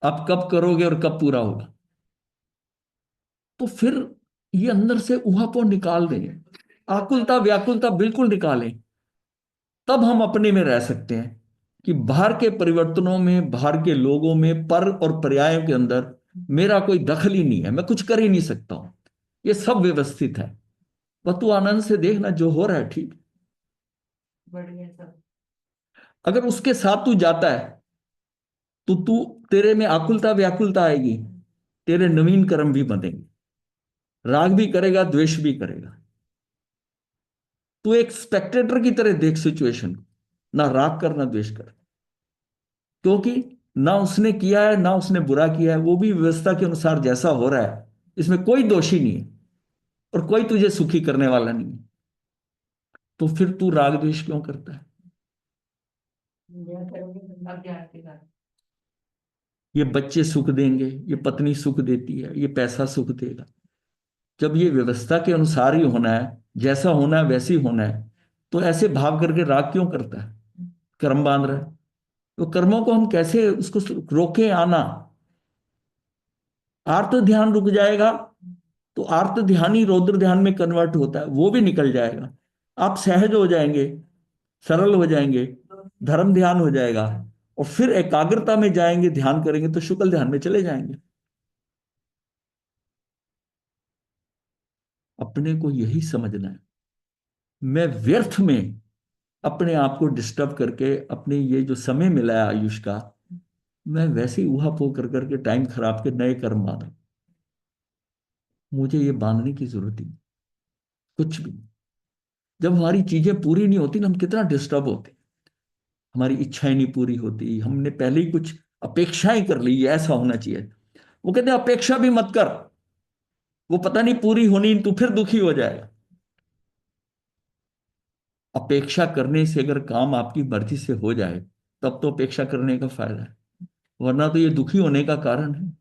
आप कब करोगे और कब पूरा होगा। तो फिर ये अंदर से ऊहापोह निकाल देंगे, आकुलता व्याकुलता बिल्कुल निकालें। तब हम अपने में रह सकते हैं कि बाहर के परिवर्तनों में, बाहर के लोगों में, पर और पर्यायों के अंदर मेरा कोई दखल ही नहीं है, मैं कुछ कर ही नहीं सकता हूं। ये सब व्यवस्थित है। वह तू आनंद से देखना, जो हो रहा है ठीक। बढ़िया सब। अगर उसके साथ तू जाता है तो तू, तेरे में आकुलता व्याकुलता आएगी, तेरे नवीन कर्म भी बनेंगे, राग भी करेगा, द्वेष भी करेगा। तू एक स्पेक्टेटर की तरह देख सिचुएशन को, ना राग कर ना द्वेष कर। क्योंकि ना उसने किया है ना उसने बुरा किया है, वो भी व्यवस्था के अनुसार जैसा हो रहा है, इसमें कोई दोषी नहीं है और कोई तुझे सुखी करने वाला नहीं है। तो फिर तू राग द्वेष क्यों करता है। मैं करूँगी अज्ञान के कारण। ये बच्चे सुख देंगे, ये पत्नी सुख देती है, ये पैसा सुख देगा। जब ये व्यवस्था के अनुसार ही होना है, जैसा होना है वैसे ही होना है, तो ऐसे भाव करके राग क्यों करता है, कर्म बांध रहा है। तो कर्मों को हम कैसे उसको रोके आना। आर्त ध्यान रुक जाएगा तो आर्त ध्यान ही रौद्र ध्यान में कन्वर्ट होता है, वो भी निकल जाएगा। आप सहज हो जाएंगे, सरल हो जाएंगे, धर्म ध्यान हो जाएगा, और फिर एकाग्रता में जाएंगे, ध्यान करेंगे तो शुक्ल ध्यान में चले जाएंगे। अपने को यही समझना है। मैं व्यर्थ में अपने आप को डिस्टर्ब करके, अपने ये जो समय मिला है आयुष का, मैं वैसे ही ऊहापोह कर करके टाइम खराब के नए कर्म बांध रहा हूं। मुझे ये बांधने की जरूरत ही नहीं, कुछ भी। जब हमारी चीजें पूरी नहीं होती ना, हम कितना डिस्टर्ब होते हैं। हमारी इच्छाएं नहीं पूरी होती, हमने पहले ही कुछ अपेक्षाएं कर ली, ये ऐसा होना चाहिए। वो कहते हैं अपेक्षा भी मत कर, वो पता नहीं पूरी होनी, तो फिर दुखी हो जाएगा। अपेक्षा करने से अगर काम आपकी मर्जी से हो जाए, तब तो अपेक्षा करने का फायदा है, वरना तो ये दुखी होने का कारण है।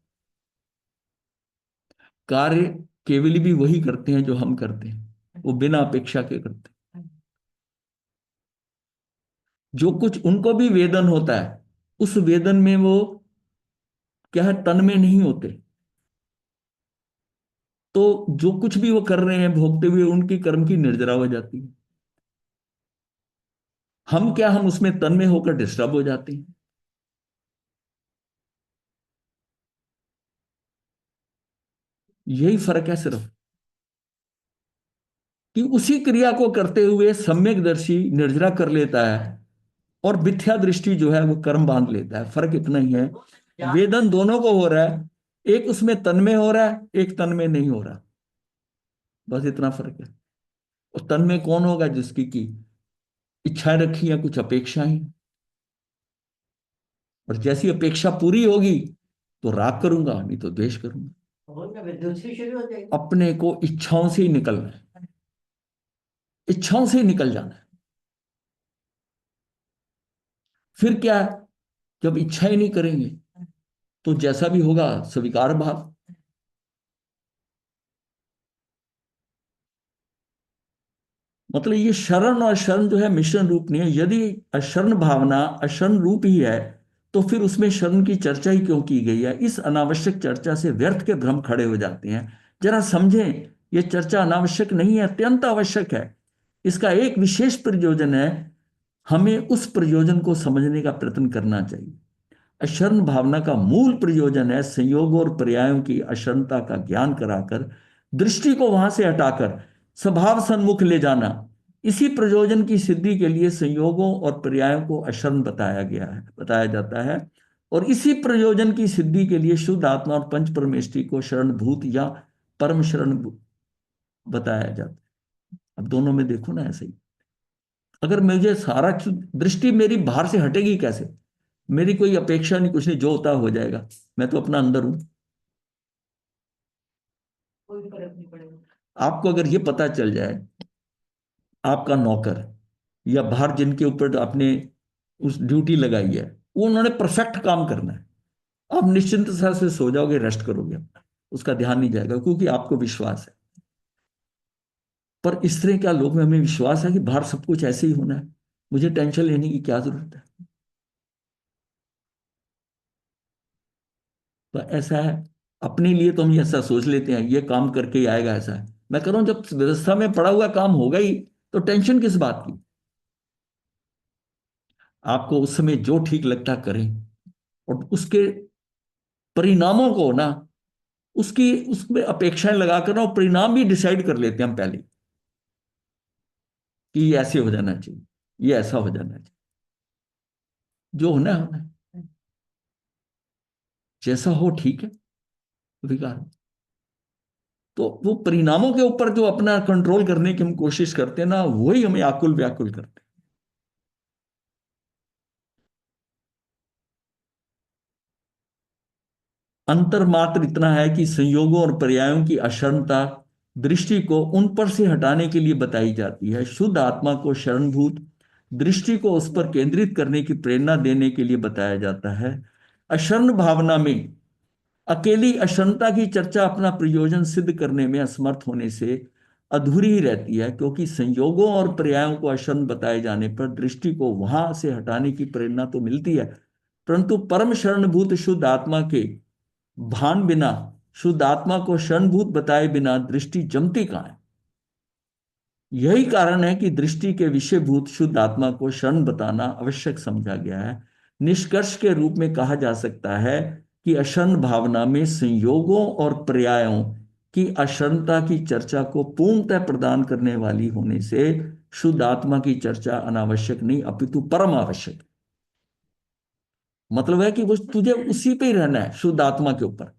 कार्य केवल भी वही करते हैं जो हम करते हैं, वो बिना अपेक्षा के करते हैं। जो कुछ उनको भी वेदन होता है, उस वेदन में वो क्या है, तन में नहीं होते। तो जो कुछ भी वो कर रहे हैं भोगते हुए, उनकी कर्म की निर्जरा हो जाती है। हम क्या, हम उसमें तन में होकर डिस्टर्ब हो जाते हैं। यही फर्क है सिर्फ, कि उसी क्रिया को करते हुए सम्यकदर्शी निर्जरा कर लेता है, और मिथ्या दृष्टि जो है वो कर्म बांध लेता है। फर्क इतना ही है। वेदन दोनों को हो रहा है, एक उसमें तन में हो रहा है, एक तन में नहीं हो रहा। बस इतना फर्क है। और तन में कौन होगा, जिसकी की इच्छाएं रखी है, कुछ अपेक्षाएं। और जैसी अपेक्षा पूरी होगी तो राग करूंगा, नहीं तो द्वेष करूंगा। हो ना, फिर दूसरी शुरू हो जाएगी। अपने को इच्छाओं से ही निकलना है, इच्छाओं से ही निकल जाना है। फिर क्या है, जब इच्छा ही नहीं करेंगे तो जैसा भी होगा स्वीकार भाव। मतलब ये शरण और शरण जो है मिश्रण रूप नहीं है। यदि अशरण भावना अशरण रूप ही है, तो फिर उसमें शरण की चर्चा ही क्यों की गई है। इस अनावश्यक चर्चा से व्यर्थ के भ्रम खड़े हो जाते हैं। जरा समझें, ये चर्चा अनावश्यक नहीं है, अत्यंत आवश्यक है। इसका एक विशेष प्रयोजन है, हमें उस प्रयोजन को समझने का प्रयत्न करना चाहिए। अशरण भावना का मूल प्रयोजन है संयोग और पर्यायों की अशरणता का ज्ञान कराकर दृष्टि को वहां से हटाकर स्वभाव सन्मुख ले जाना। इसी प्रयोजन की सिद्धि के लिए संयोगों और पर्यायों को अशरण बताया गया है, बताया जाता है। और इसी प्रयोजन की सिद्धि के लिए शुद्ध आत्मा और पंच परमेष्टि को शरणभूत या परम शरण बताया जाता है। अब दोनों में देखो ना ऐसे ही, अगर मुझे सारा दृष्टि मेरी बाहर से हटेगी कैसे, मेरी कोई अपेक्षा नहीं, कुछ नहीं, जो होता हो जाएगा, मैं तो अपना अंदर हूं। कोई फर्क नहीं पड़ेगा। आपको अगर ये पता चल जाए, आपका नौकर या बाहर जिनके ऊपर आपने उस ड्यूटी लगाई है, वो उन्होंने परफेक्ट काम करना है, आप निश्चिंतता से सो जाओगे, रेस्ट करोगे, उसका ध्यान नहीं जाएगा, क्योंकि आपको विश्वास है। पर इस तरह क्या लोग में हमें विश्वास है कि बाहर सब कुछ ऐसे ही होना है, मुझे टेंशन लेने की क्या जरूरत है। तो ऐसा है, अपने लिए तो हम ऐसा सोच लेते हैं, ये काम करके ही आएगा, ऐसा है। मैं कह रहा हूं जब व्यवस्था में पड़ा हुआ काम होगा ही, तो टेंशन किस बात की। आपको उस समय जो ठीक लगता करें, और उसके परिणामों को ना, उसकी उसमें अपेक्षाएं लगाकर ना, और परिणाम भी डिसाइड कर लेते हैं हम पहले, कि ये ऐसे हो जाना चाहिए, ये ऐसा हो जाना चाहिए, जो होना है होना है, जैसा हो ठीक है, विकार। तो वो परिणामों के ऊपर जो अपना कंट्रोल करने की हम कोशिश करते हैं ना, वही हमें आकुल व्याकुल करते हैं। अंतर मात्र इतना है कि संयोगों और पर्यायों की अशरणता दृष्टि को उन पर से हटाने के लिए बताई जाती है। शुद्ध आत्मा को शरणभूत दृष्टि को उस पर केंद्रित करने की प्रेरणा देने के लिए बताया जाता है। अशरण भावना में अकेली अशरणता की चर्चा अपना प्रयोजन सिद्ध करने में असमर्थ होने से अधूरी ही रहती है, क्योंकि संयोगों और पर्यायों को अशरण बताए जाने पर दृष्टि को वहां से हटाने की प्रेरणा तो मिलती है, परंतु परम शरणभूत शुद्ध आत्मा के भान बिना, शुद्ध आत्मा को क्षणभूत बताए बिना दृष्टि जमती कहां है। यही कारण है कि दृष्टि के विषयभूत शुद्ध आत्मा को क्षण बताना आवश्यक समझा गया है। निष्कर्ष के रूप में कहा जा सकता है कि अक्षण भावना में संयोगों और पर्यायों की अक्षणता की चर्चा को पूर्णतः प्रदान करने वाली होने से शुद्ध आत्मा की चर्चा अनावश्यक नहीं, अपितु परम आवश्यक। मतलब है कि वो तुझे उसी पे ही रहना है, शुद्ध आत्मा के ऊपर।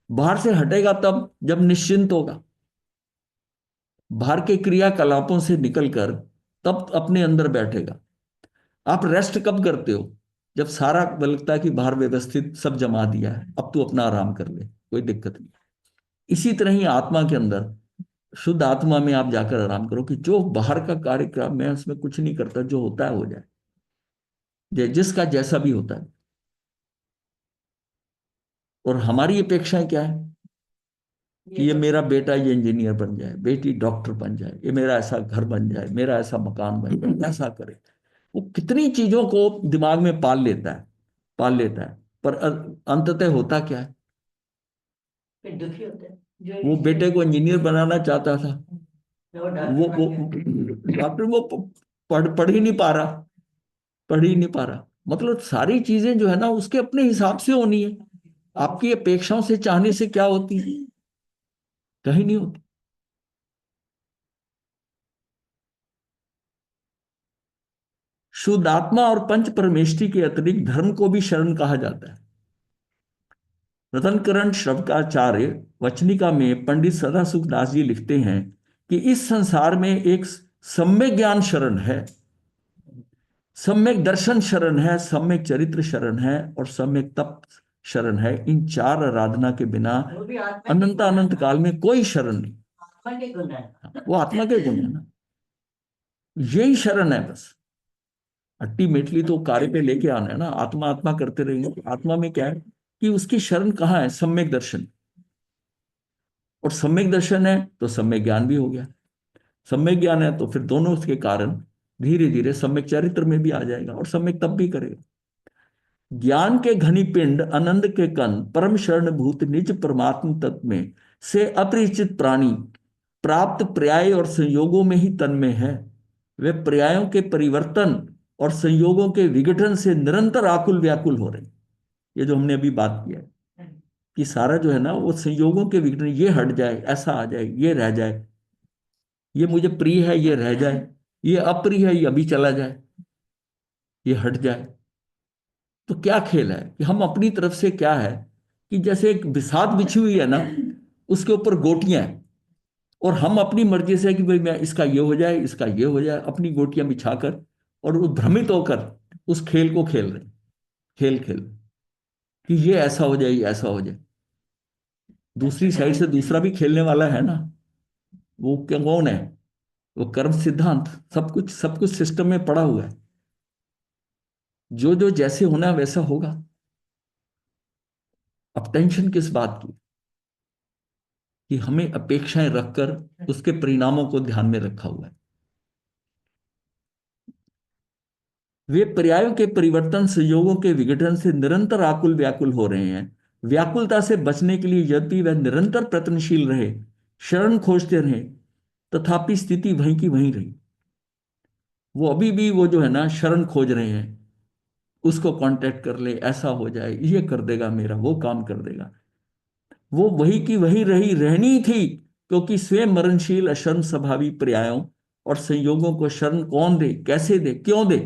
बाहर से हटेगा तब जब निश्चिंत होगा, बाहर के क्रियाकलापों से निकलकर तब अपने अंदर बैठेगा। आप रेस्ट कब करते हो, जब सारा लगता है कि बाहर व्यवस्थित सब जमा दिया है, अब तू अपना आराम कर ले, कोई दिक्कत नहीं। इसी तरह ही आत्मा के अंदर, शुद्ध आत्मा में आप जाकर आराम करो, कि जो बाहर का कार्यक्रम मैं उसमें कुछ नहीं करता, जो होता है हो जाए, जिसका जैसा भी होता है। और हमारी अपेक्षाएं क्या है कि ये तो मेरा बेटा ये इंजीनियर बन जाए, बेटी डॉक्टर बन जाए, ये मेरा ऐसा घर बन जाए, मेरा ऐसा मकान बन जाए, ऐसा करे। वो कितनी चीजों को दिमाग में पाल लेता है, पाल लेता है, पर अंततः होता क्या है। फिर दुखी होते हैं जो वो इसी बेटे को में इंजीनियर बनाना चाहता था, वो वो डॉक्टर वो बन गए। डॉक्टर वो पढ़ ही नहीं पा रहा, पढ़ ही नहीं पा रहा। मतलब सारी चीजें जो है ना, उसके अपने हिसाब से होनी है। आपकी अपेक्षाओं से, चाहने से क्या होती है, कहीं नहीं होती। शुद्ध आत्मा और पंच परमेष्टि के अतिरिक्त धर्म को भी शरण कहा जाता है। रतनकरण श्रवकाचार्य वचनिका में पंडित सदासुख दास जी लिखते हैं कि इस संसार में एक सम्यक ज्ञान शरण है, सम्यक दर्शन शरण है, सम्यक चरित्र शरण है, और सम्यक तप शरण है। इन चार आराधना के बिना वो भी आत्मा के अनंत गुण है। अनंत काल में कोई शरण नहीं। आत्मा के गुण है। वो आत्मा के गुण है ना, यही शरण है बस। अल्टीमेटली तो कार्य पे लेके आना है ना, आत्मा आत्मा करते रहेंगे। आत्मा में क्या है कि उसकी शरण कहाँ है, सम्यक दर्शन। और सम्यक दर्शन है तो सम्यक ज्ञान भी हो गया, सम्यक ज्ञान है तो फिर दोनों उसके कारण धीरे धीरे सम्यक चरित्र में भी आ जाएगा, और सम्यक तप भी करेगा। ज्ञान के घनी पिंड आनंद के कण परम शरण भूत निज परमात्म तत्व में से अपरिचित प्राणी प्राप्त पर्याय और संयोगों में ही तन्मय है। वे पर्यायों के परिवर्तन और संयोगों के विघटन से निरंतर आकुल व्याकुल हो रहे हैं। ये जो हमने अभी बात किया है कि सारा जो है ना, वो संयोगों के विघटन, ये हट जाए, ऐसा आ जाए, ये रह जाए, ये मुझे प्रिय है ये रह जाए, ये अप्रिय है ये अभी चला जाए, ये हट जाए। तो क्या खेल है कि हम अपनी तरफ से क्या है कि जैसे एक बिसात बिछी हुई है ना, उसके ऊपर गोटियां हैं, और हम अपनी मर्जी से कि भाई मैं इसका ये हो जाए, इसका ये हो जाए, अपनी गोटियां बिछाकर और वो भ्रमित होकर उस खेल को खेल रहे हैं। खेल खेल कि ये ऐसा हो जाए, ये ऐसा हो जाए। दूसरी साइड से दूसरा भी खेलने वाला है ना, वो क्या, कौन है? वो कर्म सिद्धांत। सब कुछ सिस्टम में पड़ा हुआ है। जो जो जैसे होना है वैसा होगा। अब टेंशन किस बात की? कि हमें अपेक्षाएं रखकर उसके परिणामों को ध्यान में रखा हुआ है। वे पर्यायों के परिवर्तन, संयोगों के विघटन से निरंतर आकुल व्याकुल हो रहे हैं। व्याकुलता से बचने के लिए यद्यपि वह निरंतर प्रयत्नशील रहे, शरण खोजते रहे, तथापि स्थिति वहीं की वहीं रही। वो अभी भी वो जो है ना शरण खोज रहे हैं, उसको कांटेक्ट कर ले, ऐसा हो जाए, ये कर देगा मेरा, वो काम कर देगा। वो वही की वही रही, रहनी थी, क्योंकि स्वयं मरणशील अशर्म स्वभावी पर्यायों और संयोगों को शरण कौन दे, कैसे दे, क्यों दे?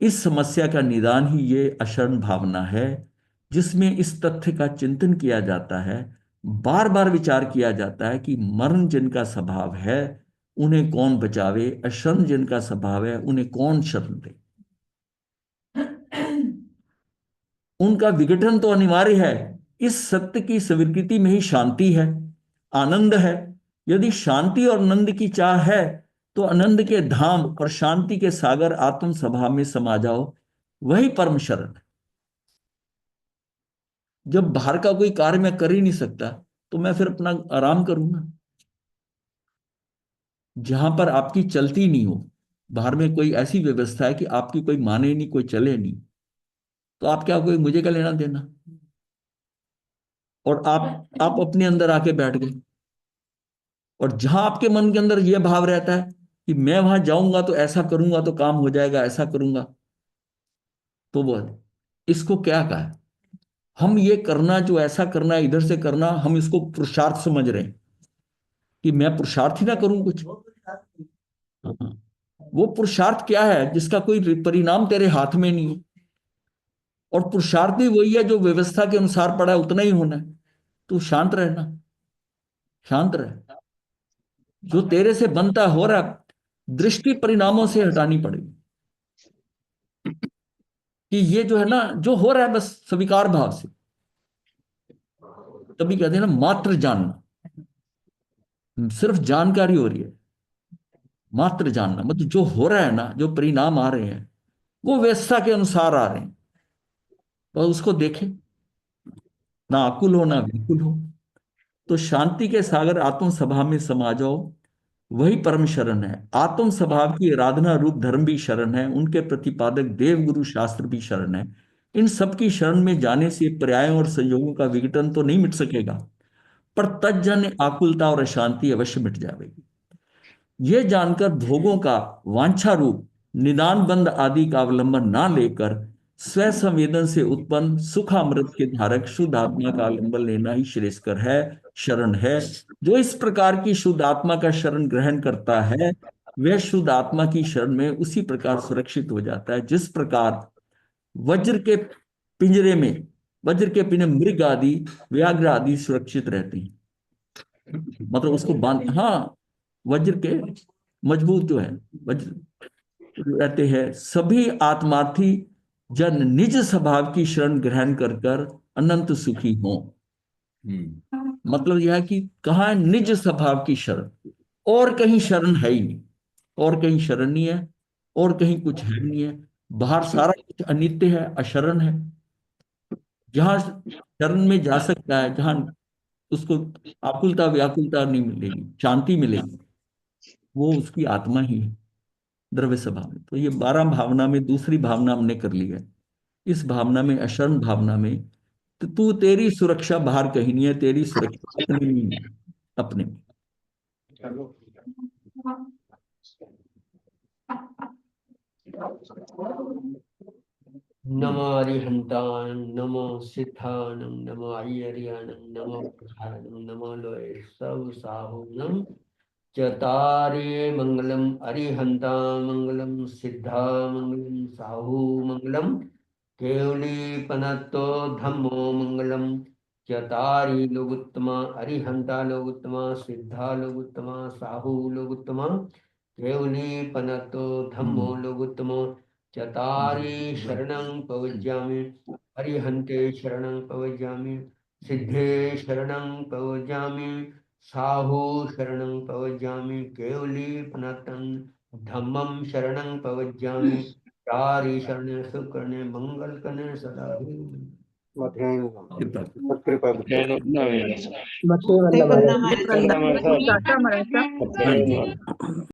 इस समस्या का निदान ही ये अशरण भावना है, जिसमें इस तथ्य का चिंतन किया जाता है, बार बार विचार किया जाता है कि मरण जिनका स्वभाव है उन्हें कौन बचावे, अशरण जिनका स्वभाव है उन्हें कौन शरण दे। उनका विघटन तो अनिवार्य है। इस सत्य की स्वीकृति में ही शांति है, आनंद है। यदि शांति और आनंद की चाह है तो आनंद के धाम और शांति के सागर आत्म स्वभाव में समा जाओ, वही परम शरण है। जब बाहर का कोई कार्य मैं कर ही नहीं सकता, तो मैं फिर अपना आराम करूंगा। जहां पर आपकी चलती नहीं हो, बाहर में कोई ऐसी व्यवस्था है कि आपकी कोई माने नहीं, कोई चले नहीं, तो आप क्या, कोई मुझे क्या लेना देना? और आप अपने अंदर आके बैठ गए। और जहां आपके मन के अंदर यह भाव रहता है कि मैं वहां जाऊंगा तो ऐसा करूंगा तो काम हो जाएगा, ऐसा करूंगा, तो वो इसको क्या कहा है? हम ये करना, जो ऐसा करना है, इधर से करना, हम इसको पुरुषार्थ समझ रहे हैं कि मैं पुरुषार्थ ही ना करूं कुछ। हाँ। वो पुरुषार्थ क्या है जिसका कोई परिणाम तेरे हाथ में नहीं है? और पुरुषार्थ भी वही है जो व्यवस्था के अनुसार पड़ा है, उतना ही होना है। तू शांत रहना, शांत रह। जो तेरे से बनता हो रहा है, दृष्टि परिणामों से हटानी पड़ेगी। कि ये जो है ना, जो हो रहा है बस स्वीकार भाव से। तभी कहते हैं ना, मात्र जानना, सिर्फ जानकारी हो रही है। मात्र जानना मतलब जो हो रहा है ना, जो परिणाम आ रहे हैं, वो व्यवस्था के अनुसार आ रहे हैं, तो उसको देखें, ना आकुल हो ना व्याकुल हो। तो शांति के सागर आत्म सभा में समा जाओ, वही परम शरण है। आत्म स्वभाव की आराधना रूप धर्म भी शरण है, उनके प्रतिपादक देव गुरु शास्त्र भी शरण है। इन सब की शरण में जाने से पर्यायों और संयोगों का विघटन तो नहीं मिट सकेगा, पर तज्जन्य आकुलता और अशांति अवश्य मिट जाएगी। यह जानकर भोगों का वांछा रूप निदान बंध आदि का अवलंबन ना लेकर स्व संवेदन से उत्पन्न सुखामृत के धारक शुद्ध आत्मा का अवलंबन लेना ही श्रेयस्कर है, शरण है। जो इस प्रकार की शुद्ध आत्मा का शरण ग्रहण करता है, वह शुद्ध आत्मा की शरण में उसी प्रकार सुरक्षित हो जाता है, जिस प्रकार वज्र के पिंजरे में, वज्र के पिंजरे में मृग आदि, व्याघ्र आदि सुरक्षित रहते हैं। मतलब उसको बांध, हाँ, वज्र के मजबूत जो है, वज्र रहते हैं। सभी आत्मार्थी जन निज स्वभाव की शरण ग्रहण कर कर अनंत सुखी हों। मतलब यह है कि कहाँ है? निज स्वभाव की शरण, और कहीं शरण है ही नहीं। और कहीं शरण नहीं है, और कहीं कुछ है नहीं है। बाहर सारा कुछ अनित्य है, अशरण है। जहां शरण में जा सकता है, जहां उसको आकुलता व्याकुलता नहीं मिलेगी, शांति मिलेगी, वो उसकी आत्मा ही है, द्रव्य स्वभाव में। तो ये 12 भावना में दूसरी भावना हमने कर ली है। इस भावना में, अशरण भावना में, तो तू, तेरी सुरक्षा बाहर कहीं नहीं है, तेरी सुरक्षा अपने में ही है, अपने में। नमो अरिहंतान, नमो सिद्धानम, नमो अय्यरियानम, नमो प्रधानम, नमो लोय सब साहुनम, चतारे मंगलम अरिहंता मंगलम सिद्धा मंगलम साहू मंगलम केवली पनत्तो धम्मो मंगलम चतारी लोगुत्तमा अरिहंता लोगुत्तमा सिद्धा लोगुत्तमा साहू लोगुत्तमा केवली पनत्तो धम्मो लोगुत्तमो चतारी शरणं पवज्यामि अरिहंते शरणं पवज्यामि सिद्धे शरणं पवज्यामि साहू शरणं पवज्यामि केवली पनतं धम्मं शरणं पवज्यामि चारि शरणे सुकरणे मंगल करने सदा ही। कृपा मथे वल्लभ टाटा महाराज हाँ जी।